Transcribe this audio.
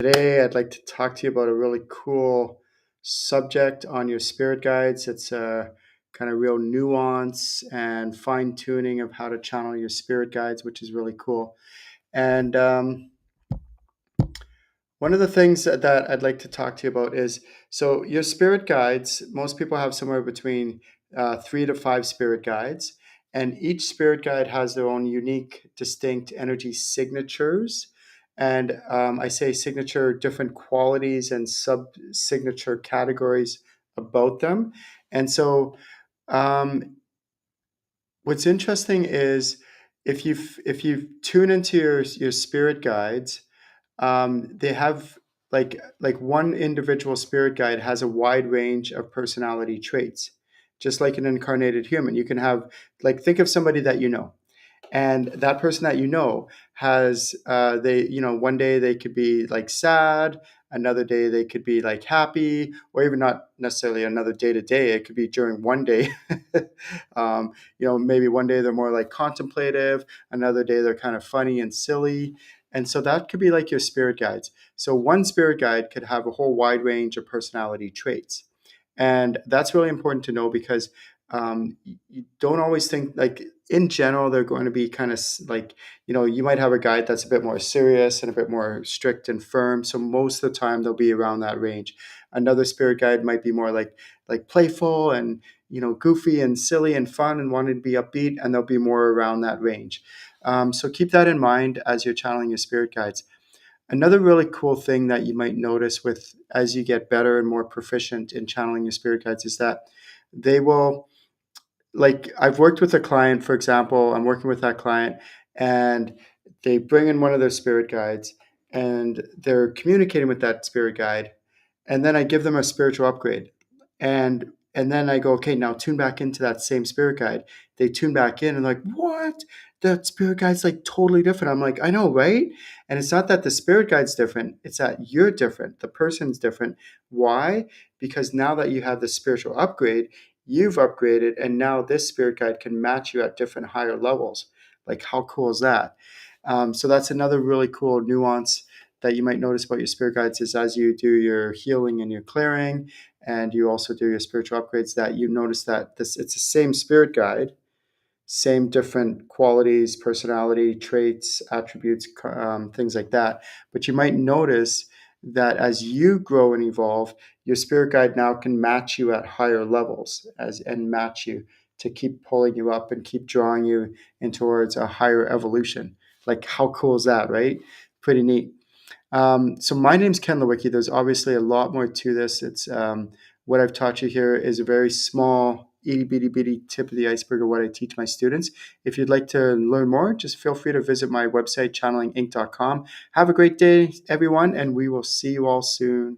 Today, I'd like to talk to you about a really cool subject on your spirit guides. It's a kind of real nuance and fine tuning of how to channel your spirit guides, which is really cool. And one of the things that I'd like to talk to you about is so your spirit guides, most people have somewhere between 3 to 5 spirit guides, and each spirit guide has their own unique, distinct energy signatures. And I say signature, different qualities and sub signature categories about them. And so, um, what's interesting is if you tune into your spirit guides, they have like one individual spirit guide has a wide range of personality traits, just like an incarnated human. You can have, like, think of somebody that you know, and that person that you know has they one day they could be like sad, another day they could be like happy, or even not necessarily another day to day, it could be during one day. Maybe one day they're more like contemplative, another day they're kind of funny and silly. And so that could be like your spirit guides. So one spirit guide could have a whole wide range of personality traits, and that's really important to know because you don't always think, like, in general they're going to be kind of like, you might have a guide that's a bit more serious and a bit more strict and firm, so most of the time they'll be around that range. Another spirit guide might be more like playful and goofy and silly and fun and wanting to be upbeat, and they'll be more around that range. So keep that in mind as you're channeling your spirit guides. Another really cool thing that you might notice with as you get better and more proficient in channeling your spirit guides is that they will, like, I've worked with a client, for example, I'm working with that client, and they bring in one of their spirit guides, and they're communicating with that spirit guide, and then I give them a spiritual upgrade. And then I go, okay, now tune back into that same spirit guide. They tune back in and like, what? That spirit guide's like totally different. I'm like, I know, right? And it's not that the spirit guide's different, it's that you're different. The person's different. Why? Because now that you have the spiritual upgrade, you've upgraded, and now this spirit guide can match you at different higher levels. Like, how cool is that? So that's another really cool nuance that you might notice about your spirit guides is as you do your healing and your clearing, and you also do your spiritual upgrades, that you notice that it's the same spirit guide, same different qualities, personality traits, attributes, things like that. But you might notice that as you grow and evolve, your spirit guide now can match you at higher levels and match you to keep pulling you up and keep drawing you in towards a higher evolution. Like, how cool is that, right? Pretty neat. So my name's Ken Lewicki. There's obviously a lot more to this. It's what I've taught you here is a very small, itty bitty bitty tip of the iceberg of what I teach my students. If you'd like to learn more, just feel free to visit my website, channelinginc.com. Have a great day, everyone, and we will see you all soon.